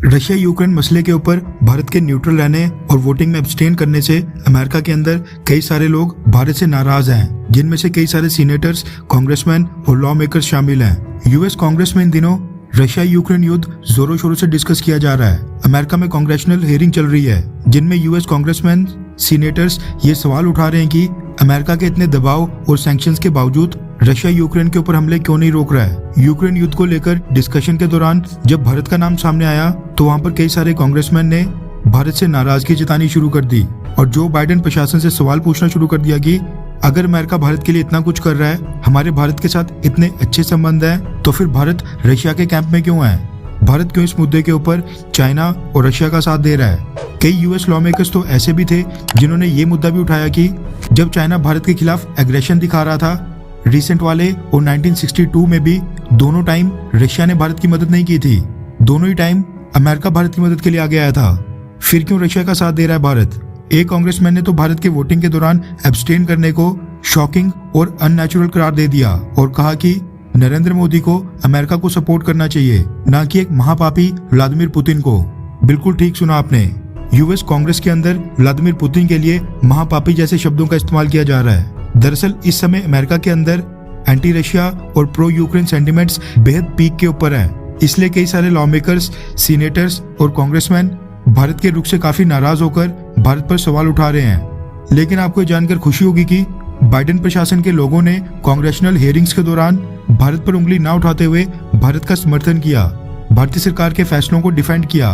Russia Ukraine मसले के ऊपर भारत के न्यूट्रल रहने और वोटिंग में एब्सटेन करने से अमेरिका के अंदर कई सारे लोग भारत से नाराज हैं, जिनमें से कई सारे सीनेटर्स, कांग्रेसमैन और लॉ मेकर्स शामिल हैं। यूएस कांग्रेस में इन दिनों रशिया यूक्रेन युद्ध जोरों शोरों से डिस्कस किया जा रहा है। अमेरिका में कांग्रेशनल हियरिंग चल रही है, जिनमें यूएस कांग्रेसमैन, सीनेटर्स ये सवाल उठा रहे हैं कि अमेरिका के इतने दबाव और सैंक्शंस के बावजूद रशिया यूक्रेन के ऊपर हमले क्यों नहीं रोक रहा है। यूक्रेन युद्ध को लेकर डिस्कशन के दौरान जब भारत का नाम सामने आया तो वहां पर कई सारे कांग्रेसमैन ने भारत से नाराजगी जतानी शुरू कर दी और जो बाइडेन प्रशासन से सवाल पूछना शुरू कर दिया कि अगर अमेरिका भारत के लिए इतना कुछ कर रहा है, हमारे भारत के साथ इतने अच्छे संबंध हैं, तो फिर भारत रशिया के कैंप में क्यों है? भारत क्यों इस मुद्दे के ऊपर चाइना और रशिया का साथ दे रहा है? कई यूएस लॉ मेकर्स तो ऐसे भी थे जिन्होंने ये मुद्दा भी उठाया कि जब चाइना भारत के खिलाफ एग्रेशन दिखा रहा था रिसेंट वाले और 1962 में भी, दोनों टाइम रशिया ने भारत की मदद नहीं की थी। दोनों ही टाइम अमेरिका भारत की मदद के लिए आगे आया था। फिर क्यों रशिया का साथ दे रहा है भारत? एक कांग्रेसमैन ने तो भारत के वोटिंग के दौरान एब्सटेन करने को शॉकिंग और अननेचुरल करार दे दिया और कहा कि नरेंद्र मोदी को अमेरिका को सपोर्ट करना चाहिए, ना कि एक महापापी व्लादिमीर पुतिन को। बिल्कुल ठीक सुना आपने, यूएस कांग्रेस के अंदर व्लादिमीर पुतिन के लिए महापापी जैसे शब्दों का इस्तेमाल किया जा रहा है। दरअसल इस समय अमेरिका के अंदर एंटी रशिया और प्रो यूक्रेन सेंटिमेंट्स बेहद पीक के ऊपर हैं। इसलिए कई सारे लॉ मेकर्स, सीनेटर्स और कांग्रेसमैन भारत के रुख से काफी नाराज होकर भारत पर सवाल उठा रहे हैं। लेकिन आपको जानकर खुशी होगी कि बाइडेन प्रशासन के लोगों ने कांग्रेशनल हियरिंग्स के दौरान भारत पर उंगली ना उठाते हुए भारत का समर्थन किया, भारतीय सरकार के फैसलों को डिफेंड किया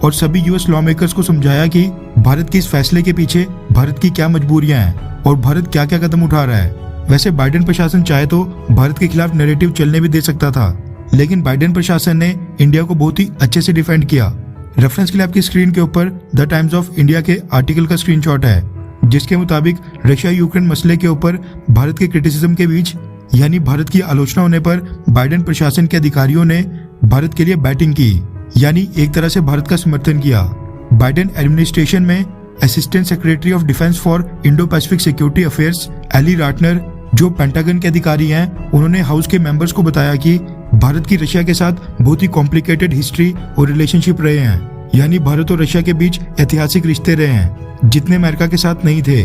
और सभी यूएस लॉ मेकर्स को समझाया कि भारत के इस फैसले के पीछे भारत की क्या मजबूरियां हैं और भारत क्या क्या कदम उठा रहा है। वैसे बाइडेन प्रशासन चाहे तो भारत के खिलाफ नैरेटिव चलने भी दे सकता था, लेकिन बाइडेन प्रशासन ने इंडिया को बहुत ही अच्छे से डिफेंड किया। रेफरेंस के लिए आपकी स्क्रीन के ऊपर द टाइम्स ऑफ इंडिया के आर्टिकल का स्क्रीनशॉट है, जिसके मुताबिक रशिया यूक्रेन मसले के ऊपर भारत के क्रिटिसिज्म के बीच, यानी भारत की आलोचना होने पर बाइडेन प्रशासन के अधिकारियों ने भारत के लिए बैटिंग की, यानी एक तरह से भारत का समर्थन किया। बाइडेन एडमिनिस्ट्रेशन में assistant secretary of defence for Indo Pacific security affairs Ely Ratner, जो पेंटागन के अधिकारी हैं, उन्होंने हाउस के मेंबर्स को बताया कि भारत की रशिया के साथ बहुत ही कॉम्प्लिकेटेड हिस्ट्री और रिलेशनशिप रहे हैं, यानी भारत और रशिया के बीच ऐतिहासिक रिश्ते रहे हैं जितने अमेरिका के साथ नहीं थे।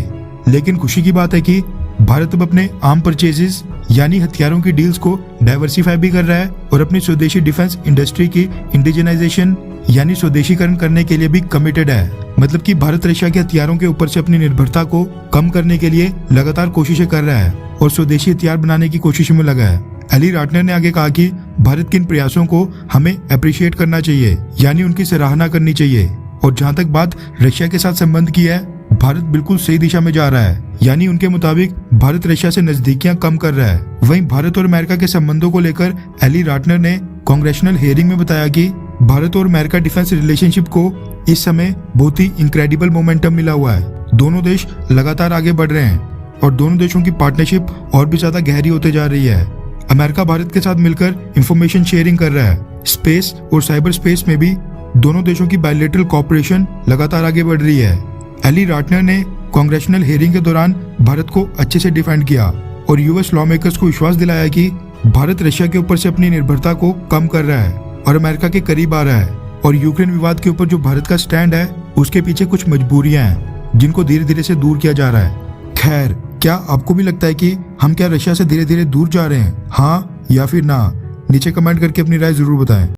लेकिन खुशी की बात है कि भारत अब अपने आर्म परचेजेस यानी हथियारों की डील्स को डाइवर्सिफाई भी कर रहा है और अपनी स्वदेशी डिफेंस इंडस्ट्री की इंडिजिनाइजेशन यानी स्वदेशीकरण करने के लिए भी कमिटेड है। मतलब कि भारत रशिया के हथियारों के ऊपर से अपनी निर्भरता को कम करने के लिए लगातार कोशिशें कर रहा है और स्वदेशी हथियार बनाने की कोशिश में लगा है। एली राटनर ने आगे कहा कि भारत के इन प्रयासों को हमें अप्रिशिएट करना चाहिए, यानी उनकी सराहना करनी चाहिए। और जहाँ तक बात रशिया के साथ संबंध की है, भारत बिल्कुल सही दिशा में जा रहा है, यानी उनके मुताबिक भारत रशिया से नजदीकियां कम कर रहा है। वहीं भारत और अमेरिका के संबंधों को लेकर एली राटनर ने कांग्रेशनल हियरिंग में बताया कि भारत और अमेरिका डिफेंस रिलेशनशिप को इस समय बहुत ही इनक्रेडिबल मोमेंटम मिला हुआ है। दोनों देश लगातार आगे बढ़ रहे हैं और दोनों देशों की पार्टनरशिप और भी ज्यादा गहरी होते जा रही है। अमेरिका भारत के साथ मिलकर इंफॉर्मेशन शेयरिंग कर रहा है। स्पेस और साइबर स्पेस में भी दोनों देशों की बायलैटरल कोऑपरेशन लगातार आगे बढ़ रही है। एली राटनर ने कांग्रेशनल हियरिंग के दौरान भारत को अच्छे से डिफेंड किया और यूएस लॉ मेकर्स को विश्वास दिलाया कि भारत रशिया के ऊपर से अपनी निर्भरता को कम कर रहा है और अमेरिका के करीब आ रहा है और यूक्रेन विवाद के ऊपर जो भारत का स्टैंड है उसके पीछे कुछ मजबूरियां हैं जिनको धीरे धीरे से दूर किया जा रहा है। खैर, क्या आपको भी लगता है कि हम क्या रशिया से धीरे धीरे दूर जा रहे हैं? हाँ या फिर ना? नीचे कमेंट करके अपनी राय जरूर बताएं।